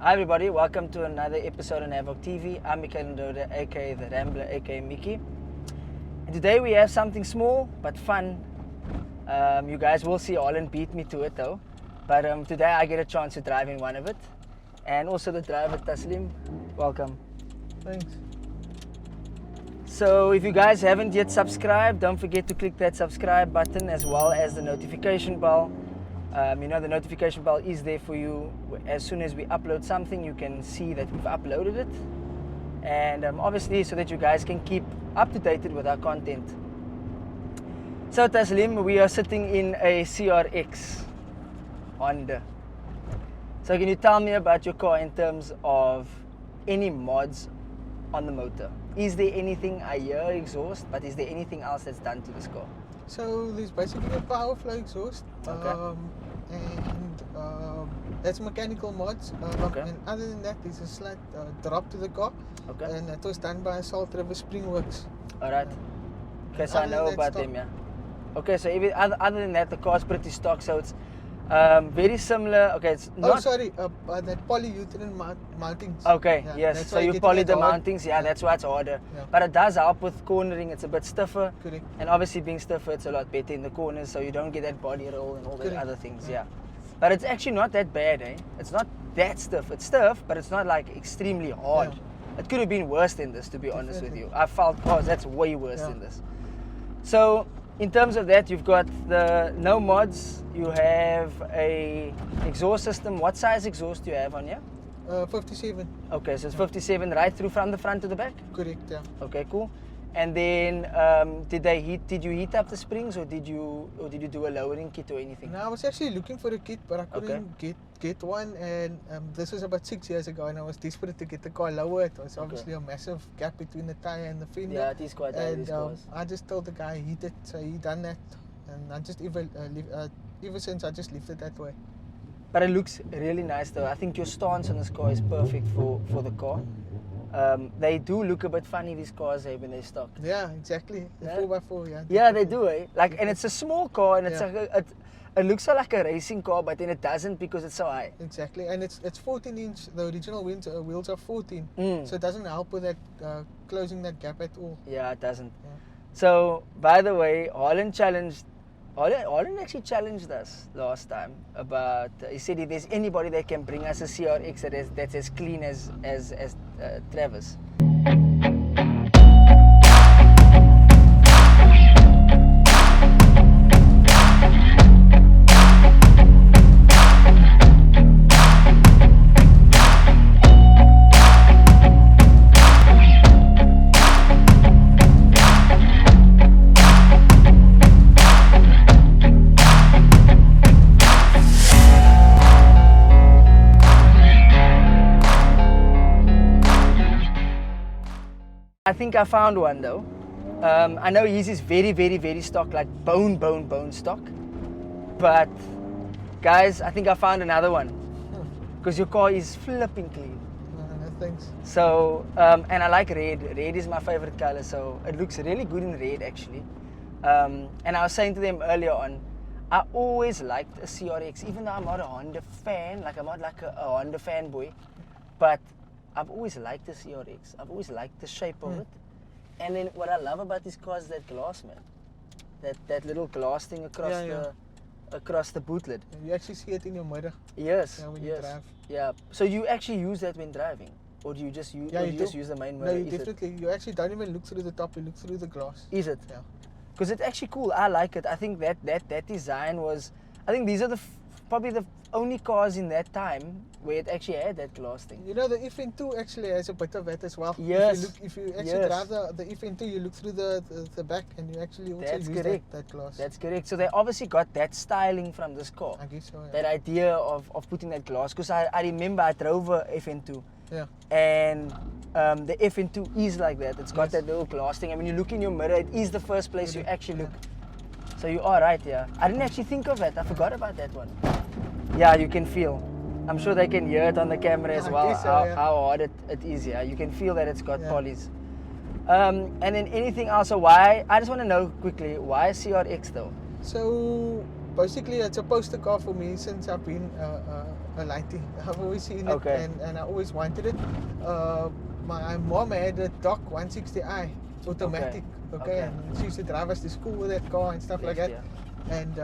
Hi everybody, welcome to another episode on Havoc TV. I'm Mikaylin, Rhode, aka The Rambler, aka Micky. And today we have something small but fun. You guys will see Harland beat me to it though. But today I get a chance to drive in one of it. And also the driver Taslim, welcome. Thanks. So if you guys haven't yet subscribed, don't forget to click that subscribe button as well as the notification bell. The notification bell is there for you. As soon as we upload something, you can see that we've uploaded it. And obviously, so that you guys can keep up to date with our content. So Taslim, we are sitting in a CRX Honda. So can you tell me about your car in terms of any mods on the motor? Is there anything, I hear exhaust, but is there anything else that's done to this car? So there's basically a power flow exhaust, Okay. That's mechanical mods. Okay. And other than that, there's a slight drop to the car, Okay. and that was done by Salt River Springworks. Alright. Okay, so I Other than know that, about stock. them, yeah. Okay, so even other than that, the car's pretty stock, so it's very similar. Okay, it's Oh, not. sorry, that polyurethane mountings. Okay, Yeah, yes. that's So why you getting poly it the hard. mountings, yeah, that's why it's harder. Yeah. But it does help with cornering. It's a bit stiffer, Correct. and obviously being stiffer, it's a lot better in the corners, so you don't get that body roll and all the Correct. other things. Yeah. Yeah. But it's actually not that bad, eh? It's not that stiff. It's stiff, but it's not like extremely hard. Yeah. It could have been worse than this, to be honest with Definitely. you. I felt cars that's way worse Yeah. than this. So in terms of that, you've got the no mods. You have a exhaust system. What size exhaust do you have on here? 57. Okay, so it's 57 right through from the front to the back. Correct. Yeah. Okay, cool. And then did you heat up the springs, or did you do a lowering kit or anything? Now I was actually looking for a kit, but I couldn't get one, and this was about 6 years ago, and I was desperate to get the car lower. It was obviously a massive gap between the tire and the fender. Yeah, it is quite high, And these cars. I just told the guy heat it, so he done that, and I just ever since I just left it that way. But it looks really nice though. I think your stance on this car is perfect for the car. They do look a bit funny, these cars, when they stock. Yeah, exactly. The Yeah. 4x4, yeah. Yeah, they do, eh? Like, and it's a small car, and it's Yeah. like it looks like a racing car, but then it doesn't because it's so high. Exactly, and it's 14 inch. The original wheels are 14, Mm. so it doesn't help with that closing that gap at all. Yeah, it doesn't. Yeah. So, by the way, Harland actually challenged us last time about. He said if there's anybody that can bring us a CRX that's as clean as Travis. I think I found one though. I know his is very, very, very stock, like bone stock. But guys, I think I found another one because your car is flipping clean. No thanks. So, and I like red. Red is my favorite color, so it looks really good in red actually. And I was saying to them earlier on, I always liked a CRX, even though I'm not a Honda fan, like I'm not like a Honda fanboy, but I've always liked the CRX. I've always liked the shape of it. And then what I love about this car is that glass, man. That little glass thing across the boot lid. You actually see it in your mirror. Yes, Yeah, when you yes. drive. Yeah. So you actually use that when driving? Or do you just use, Yeah, or you you just do. use the main No, mirror? you Is it- definitely. You actually don't even look through the top. You look through the glass. Is it? Yeah. Because it's actually cool. I like it. I think that design was. I think these are probably the only cars in that time where it actually had that glass thing. You know, the FN2 actually has a bit of that as well. Yes. If you actually Yes. drive the FN2, you look through the back, and you actually also That's use correct. that glass. That's correct. So they obviously got that styling from this car. I guess so. Yeah. That idea of putting that glass. Because I remember I drove a FN2. Yeah. And the FN2 is like that. It's got Yes. that little glass thing. And when you look in your mirror, it is the first place you Correct, actually yeah. look. So you are right, yeah. I didn't actually think of that. I forgot about that one. Yeah, you can feel. I'm sure they can hear it on the camera as I well, guess so, how yeah. hard it is. Yeah, you can feel that it's got Yeah. polys. And then anything else? So why? I just want to know quickly, why CRX though? So basically it's a poster car for me since I've been a lighty. I've always seen it and I always wanted it. My mom had a DOC 160i automatic. Okay. And she used to drive us to school with that car and stuff like that. And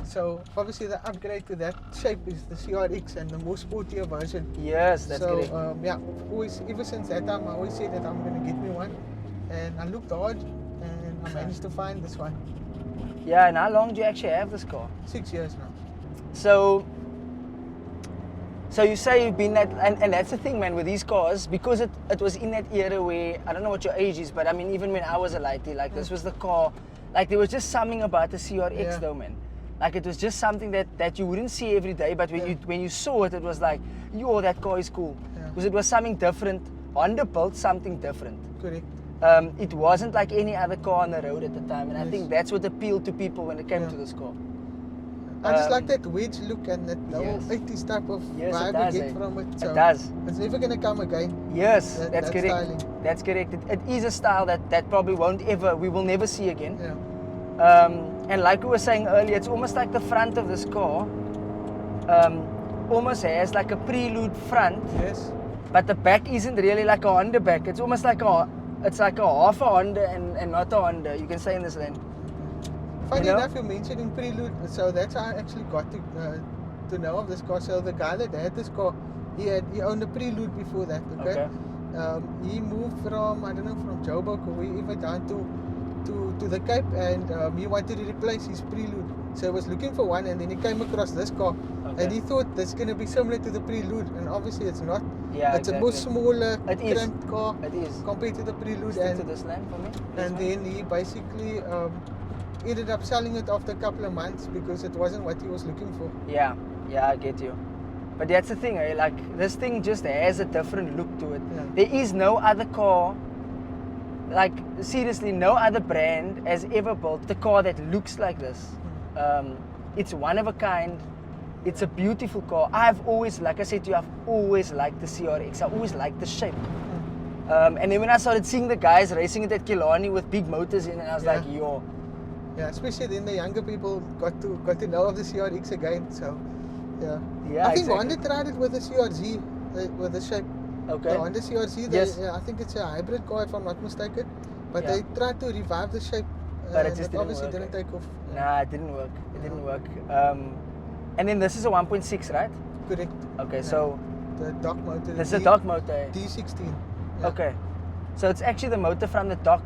so obviously the upgrade to that shape is the CRX and the more sportier version. Yes, that's correct. Yeah, always ever since that time I always said that I'm gonna get me one, and I looked hard and I managed to find this one. Yeah, and how long do you actually have this car? 6 years now. So you say you've been that, and that's the thing, man, with these cars, because it was in that era where, I don't know what your age is, but I mean, even when I was a lighty, like this was the car, like there was just something about the CRX though, man. Like it was just something that you wouldn't see every day, but when you saw it, it was like, yo, that car is cool. Because it was something different. Honda built something different. Correct. It wasn't like any other car on the road at the time, and I think that's what appealed to people when it came to this car. I just like that wedge look and that whole 80s type of vibe you get from it. So it does. It's never going to come again. Yes, that's correct. Styling. That's correct. It is a style that probably we will never see again. Yeah. And like we were saying earlier, it's almost like the front of this car almost has like a prelude front. Yes. But the back isn't really like a Honda back. It's almost like it's like a half a Honda and not a Honda, you can say in this lane. Funny enough, you're mentioning prelude, so that's how I actually got to know of this car. So the guy that had this car, he owned a prelude before that. Okay. He moved from from Joburg or wherever down to the Cape, and he wanted to replace his prelude. So he was looking for one, and then he came across this car, and he thought that's going to be similar to the prelude, and obviously it's not. Yeah, it's a more smaller, cramped car compared to the prelude. Stick to this lane for me. And then he basically ended up selling it after a couple of months because it wasn't what he was looking for. Yeah, I get you. But that's the thing, like this thing just has a different look to it. Yeah. There is no other car, like seriously, no other brand has ever built the car that looks like this. It's one of a kind. It's a beautiful car. I've always, like I said to you, I've always liked the CRX. I always liked the shape. And then when I started seeing the guys racing it at Killarney with big motors in, and I was like, yo. Yeah, especially then the younger people got to know of the CRX again. So, yeah. I think Honda tried it with the CRZ, with the shape. Okay. The Honda CRZ, I think it's a hybrid car if I'm not mistaken. But they tried to revive the shape, but it just obviously didn't take off. Nah, it didn't work. It didn't work. And then this is a 1.6, right? Correct. Okay, so the DOC motor. This is a DOC motor. D16. Yeah. Okay, so it's actually the motor from the DOC.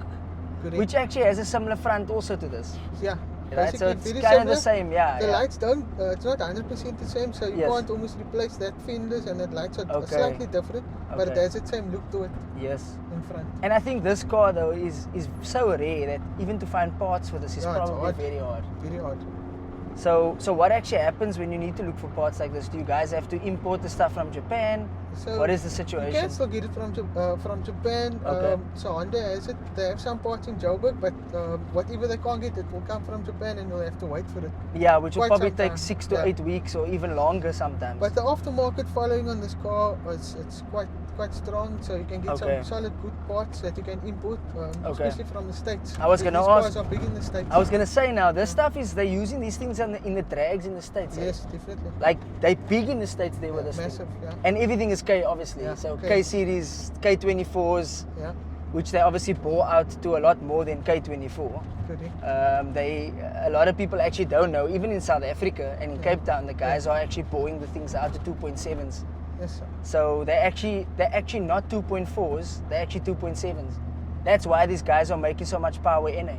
Correct. Which actually has a similar front also to this. Yeah. Right? So it's kind of the same, The lights don't, it's not 100% the same, so you can't almost replace that fenders, and that lights are slightly different, but it has the same look to it. Yes. In front. And I think this car though is so rare that even to find parts for this is probably very hard. Very hard. So what actually happens when you need to look for parts like this? Do you guys have to import the stuff from Japan? So what is the situation? You can still get it from Japan. Okay. So Honda has it. They have some parts in Joburg, but whatever they can't get, it will come from Japan, and you'll have to wait for it. Yeah, which will probably take 6 to 8 weeks or even longer sometimes. But the aftermarket following on this car, it's quite strong, so you can get some solid good parts that you can import, especially from the States. I was going to ask. These cars are big in the States. I was going to say now, this stuff is, they're using these things in the drags in the States. Yes, definitely. Like, they're big in the States there with this massive, thing. And everything is K, obviously. So K series, K24s, which they obviously bore out to a lot more than K24. A lot of people actually don't know, even in South Africa and in Cape Town, the guys are actually boring the things out to 2.7s. Yes, sir. So they're actually not 2.4s, they're actually 2.7s. That's why these guys are making so much power in it.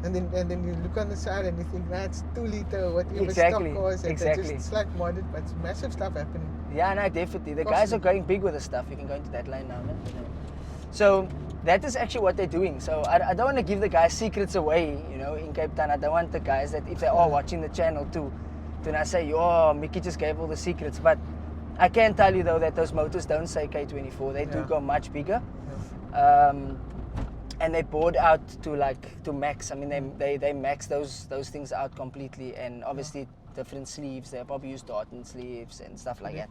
Yeah. And then you look on the side and you think that's 2 liter or whatever stock cars. It's like modded, but it's massive stuff happening. Yeah, no, definitely. The guys are going big with the stuff. You can go into that line now. No? So that is actually what they're doing. So I don't want to give the guys secrets away, in Cape Town. I don't want the guys that if they are watching the channel to not say, oh, Micky just gave all the secrets. But I can tell you though that those motors don't say K24. They do go much bigger. And they bored out to max. I mean, they max those things out completely, and obviously different sleeves. They probably use tartan sleeves and stuff like that.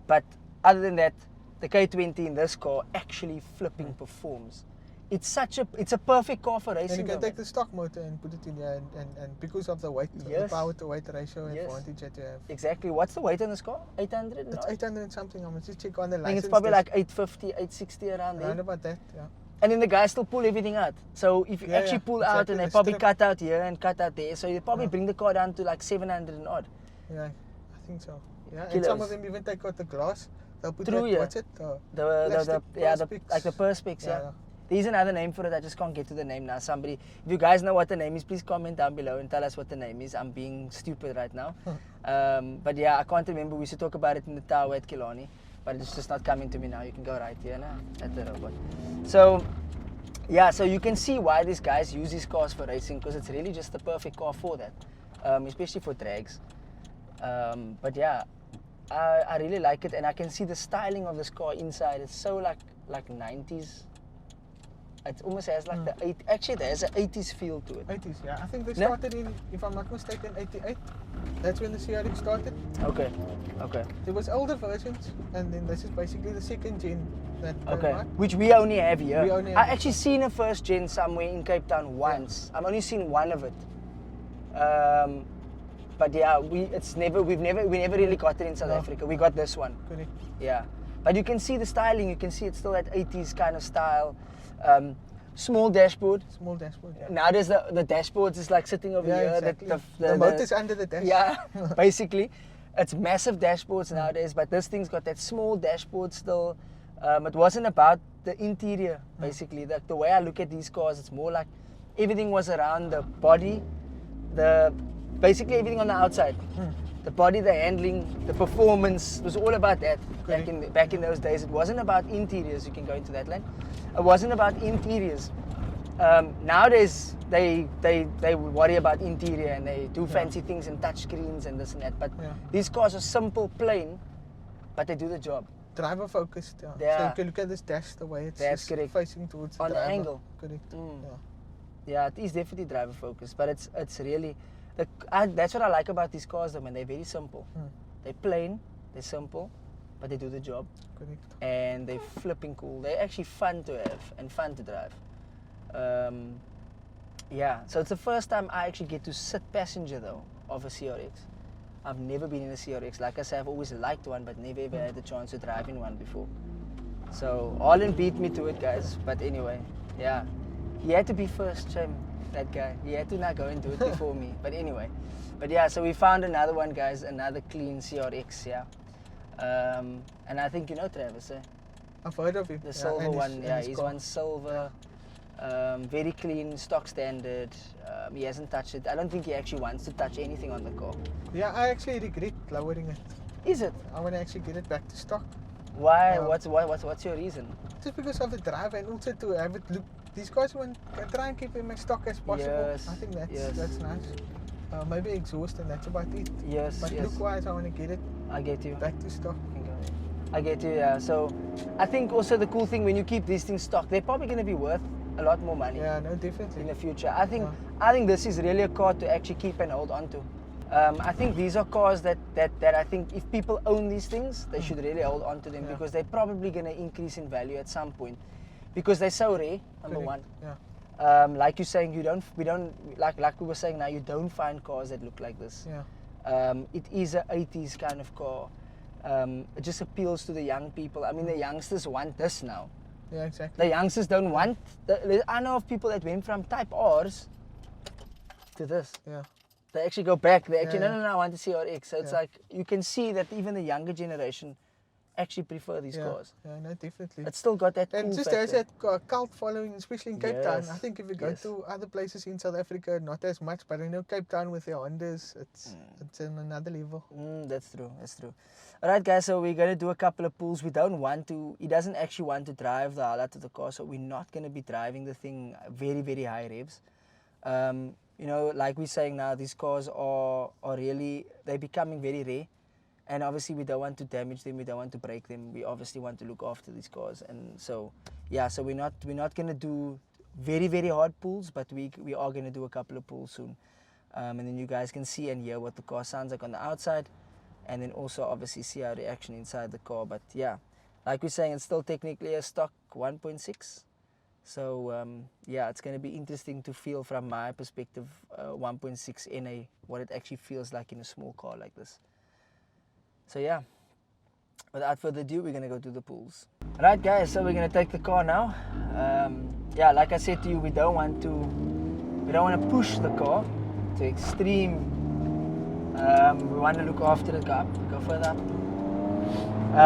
But other than that, the K20 in this car actually flipping performs. it's a perfect car for racing. And you can though, take the stock motor and put it in here, and because of the weight, the power to weight ratio advantage that you have. Exactly. What's the weight on this car? 800? It's 800 and something. I'm just check on the license. I think it's probably like 850, 860 around there. Around about that, yeah. And then the guys still pull everything out. So if you actually pull out, and they probably cut out here and cut out there, so you probably bring the car down to like 700 and odd. Yeah, I think so. Yeah, and some of them even take out the glass. They'll put what's it? Like the perspex, yeah. There's another name for it, I just can't get to the name now. Somebody, if you guys know what the name is, please comment down below and tell us what the name is. I'm being stupid right now. But yeah, I can't remember. We used to talk about it in the tower at Killarney, but it's just not coming to me now. You can go right here now at the robot. So yeah, so you can see why these guys use these cars for racing, because it's really just the perfect car for that, especially for drags. But yeah, I really like it, and I can see the styling of this car inside. It's so like 90s. It almost has like actually there's an 80s feel to it. 80s, yeah. I think they started in, if I'm not mistaken, 88. That's when the CRX started. Okay. There was older versions, and then this is basically the second gen that which we only have here. I have actually seen a first gen somewhere in Cape Town once. I've only seen one of it. But yeah, we never really got it in South Africa. We got this one. Correct. Yeah. But you can see the styling, you can see it's still that 80s kind of style. Small dashboard. Small dashboard, yeah. Nowadays the dashboards is like sitting over here. Exactly. The motor's under the dash. Yeah, basically. It's massive dashboards nowadays, but this thing's got that small dashboard still. It wasn't about the interior, basically. The way I look at these cars, it's more like everything was around the body, basically everything on the outside. The body, the handling, the performance, was all about that. Back in those days, it wasn't about interiors. You can go into that line. It wasn't about interiors. Nowadays, they worry about interior, and they do fancy things and touch screens and this and that. But these cars are simple, plain, but they do the job. Driver focused. Yeah. So you can look at this dash, the way it's facing towards the on driver. the angle. Correct. Yeah, it is definitely driver focused, but it's really. That's what I like about these cars, though, man. They're very simple. They're plain, they're simple, but they do the job. Correct. And they're flipping cool. They're actually fun to have and fun to drive. Yeah, so it's the first time I actually get to sit passenger, though, of a CRX. I've never been in a CRX. Like I said, I've always liked one, but never ever had the chance to drive in one before. So Harland beat me to it, guys. But anyway, yeah. He had to be first, shame. That guy, he had to not go and do it before me. But anyway, so we found another one, guys, another clean CRX, yeah. And I think you know Travis, eh? I've heard of him. The silver one, he's one silver, very clean, stock standard. He hasn't touched it. I don't think he actually wants to touch anything on the car. Yeah, I actually regret lowering it. Is it? I want to actually get it back to stock. Why? What's your reason? Just because of the drive, and also to have it look. These guys want to try and keep him as stock as possible. Yes, I think that's nice. Maybe exhaust, and that's about it. Yes. But look-wise, I want to get it. I get you. Back to stock. I get you. Yeah. So, I think also the cool thing when you keep these things stock, they're probably going to be worth a lot more money. Yeah, no, definitely. In the future, I think this is really a car to actually keep and hold on to. I think these are cars that I think if people own these things, they should really hold on to them because they're probably going to increase in value at some point. Because they're so rare, number one. Yeah. Like you're saying, we don't like we were saying now, you don't find cars that look like this. Yeah. It is a 80s kind of car. It just appeals to the young people. I mean, the youngsters want this now. Yeah, exactly. The youngsters don't want. I know of people that went from Type R's to this. Yeah. They actually go back. They actually no, I want to see CRX. So it's like you can see that even the younger generation actually prefer these cars. Yeah, no, definitely. It's still got that and cool just factor. has that cult following, especially in Cape Town. I think if you go to other places in South Africa, not as much, but I know Cape Town with their Hondas, it's on another level. That's true. Alright, guys, so we're going to do a couple of pulls. We don't want to, he doesn't actually want to drive the Harland to the car, so we're not going to be driving the thing very, very high revs. You know, like we're saying now, these cars are really, they're becoming very rare. And obviously we don't want to damage them, we don't want to break them. We obviously want to look after these cars. And so, yeah, so we're not going to do very, very hard pulls, but we are going to do a couple of pulls soon. And then you guys can see and hear what the car sounds like on the outside. And then also obviously see our reaction inside the car. But yeah, like we're saying, it's still technically a stock 1.6. So yeah, it's going to be interesting to feel from my perspective 1.6 NA, what it actually feels like in a small car like this. So yeah, without further ado, we're going to go to the pools. Right guys, so we're going to take the car now. Yeah, like I said to you, we don't want to push the car to extreme. We want to look after the car. Go further up.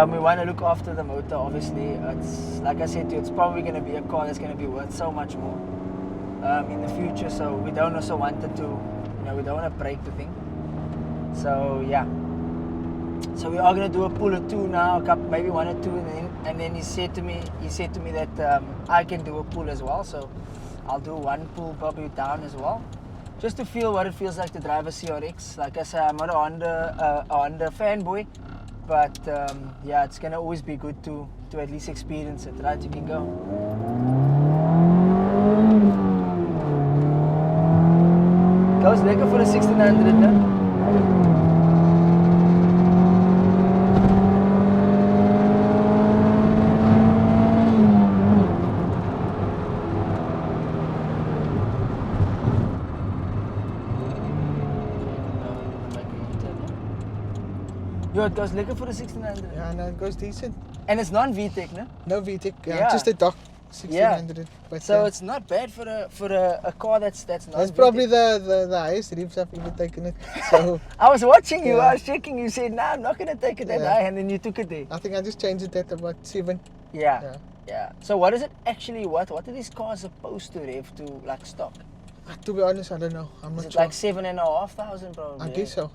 We want to look after the motor. Obviously, it's like I said to you, it's probably going to be a car that's going to be worth so much more in the future. So we don't also want it to, you know, we don't want to break the thing. So yeah. So we are going to do a pull or two now, maybe one or two, and then he said to me that I can do a pull as well. So I'll do one pull probably down as well, just to feel what it feels like to drive a CRX. Like I said, I'm not a Honda fanboy, but yeah, it's gonna always be good to at least experience it. Right, you can go. Goes lekker for the 1600, no? Yo, it goes lekker for the 1600. Yeah, no, it goes decent. And it's non-VTEC, no? No VTEC, yeah, just a dock 1600. Yeah. But so it's not bad for a car that's not. That's probably the highest revs I've ever taken it. So I was watching you, I was checking. You said, "Nah, I'm not gonna take it that high," and then you took it there. I think I just changed it at about 7. Yeah. So what is it actually? What are these cars supposed to rev to, like stock? To be honest, I don't know. I'm not Is it sure. like 7,500 probably? I guess so.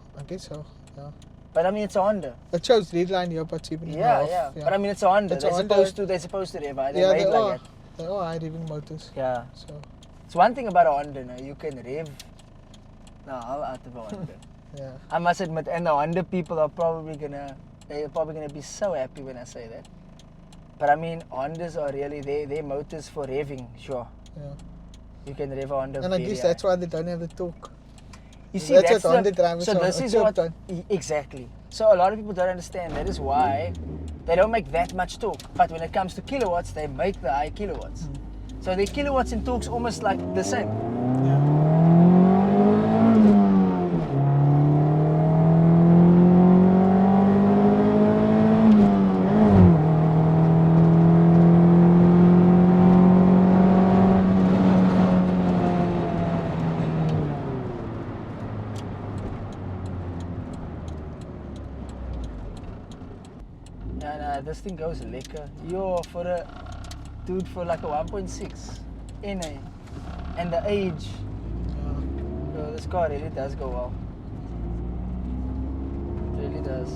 Yeah. But I mean, it's a Honda. It shows red line here, but 7.5. Yeah. But I mean, it's a Honda. They're supposed to rev high. They're made like that. They are high revving motors. Yeah. So it's one thing about a Honda, no? You can rev. No, I'll out of a Honda. Yeah. I must admit, and the Honda people are probably gonna be so happy when I say that. But I mean, Hondas are really they're motors for revving, sure. Yeah. You can rev a Honda. And I guess that's why they don't have the torque. You see, that's what Honda drivers so this is what exactly. So a lot of people don't understand. That is why they don't make that much torque. But when it comes to kilowatts, they make the high kilowatts. So their kilowatts and torque's almost like the same. Yeah. This thing goes lekker. Yo, for like a 1.6 NA and the age. Yo, this car really does go well. It really does.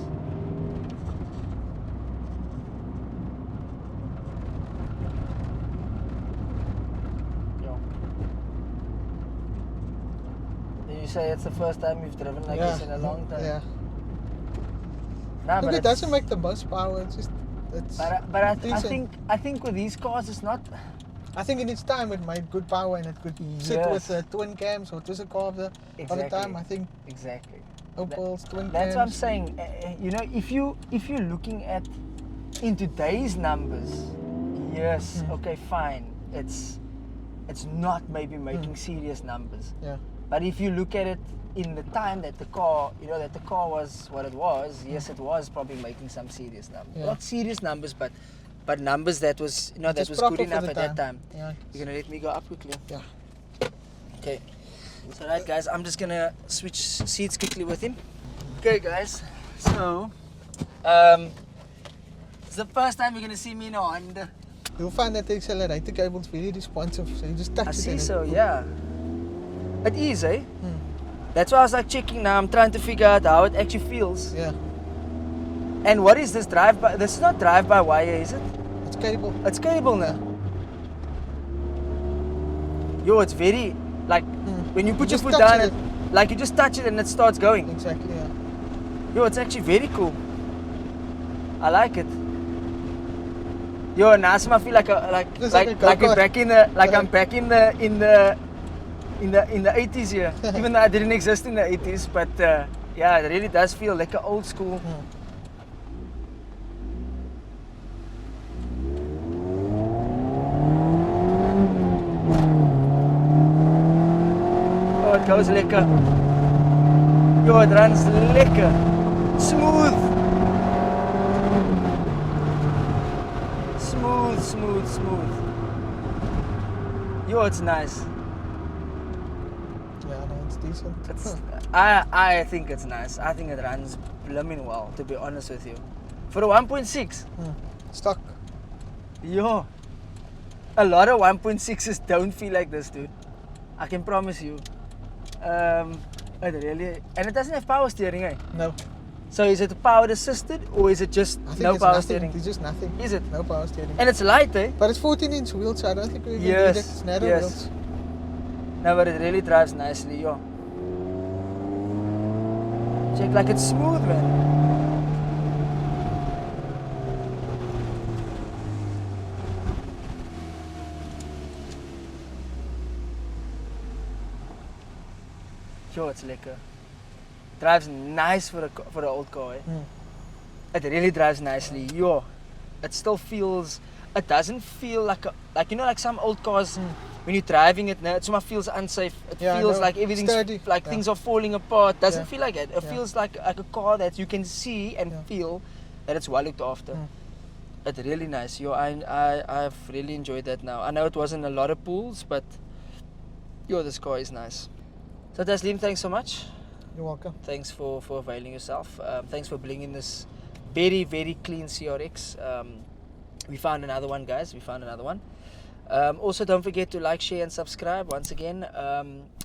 Yo. Did you say it's the first time you've driven like this in a long time? Yeah. Nah, look, it doesn't make the most power. It's just but I think with these cars it's not. I think in its time it made good power and it could sit with twin cams or twist car of the time. I think exactly. Opel's twin cams. That's what I'm saying. You know, if you're looking at in today's numbers, yes, okay, fine. It's not maybe making serious numbers. Yeah. But if you look at it in the time that the car was what it was, yes, it was probably making some serious numbers. Yeah. Not serious numbers, but numbers that was that was good enough at that time. Yeah. You're gonna let me go up quickly? Yeah. Okay. So right guys, I'm just gonna switch seats quickly with him. Okay guys, so it's the first time you're gonna see me in a Honda. You'll find that the accelerator cable's very responsive, so you just touch it. I see, so yeah. It is, eh? That's why I was like checking now. I'm trying to figure out how it actually feels. Yeah. And what is this drive-by? This is not drive-by-wire, is it? It's cable. It's cable now. Yo, it's very like when you put your foot down, like you just touch it and it starts going. Exactly. Yeah. Yo, it's actually very cool. I like it. Yo, now I feel like I'm back in the 80s here. Even though I didn't exist in the 80s, but yeah, it really does feel like an old school. goes lekker. Yo, it runs lekker. Smooth. Smooth. Yo, it's nice. Yeah, no, it's decent. I think it's nice. I think it runs blooming well, to be honest with you. For a 1.6. Stock. Yo. A lot of 1.6s don't feel like this, dude. I can promise you. It really, and it doesn't have power steering, eh? No. So is it power assisted or is it just no power steering? It's just nothing. Is it? No power steering. And it's light, eh? But it's 14-inch wheels, so I don't think we even need it. It's narrow wheels. No, but it really drives nicely, yo. Check, like it's smooth, man. Yo, it's lekker. Drives nice for an old car, eh? It really drives nicely. Yo, it still feels. It doesn't feel like like some old cars. When you're driving it now, it somehow feels unsafe. It feels like everything's sturdy. Like things are falling apart. Doesn't feel like it. It feels like a car that you can see and feel that it's well looked after. It's really nice. Yo, I've really enjoyed that now. I know it wasn't a lot of pulls, but yo, this car is nice. So Taslim, thanks so much. You're welcome. Thanks for availing yourself. Thanks for bringing this very, very clean CRX. We found another one, guys. We found another one. Also, don't forget to like, share, and subscribe once again.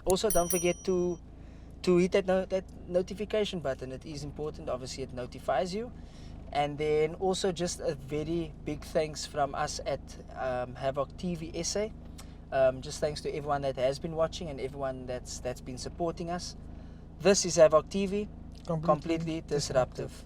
Also, don't forget to hit that notification button. It is important. Obviously, it notifies you. And then also just a very big thanks from us at Havoc TV SA. Just thanks to everyone that has been watching and everyone that's been supporting us. This is Havoc TV, completely disruptive.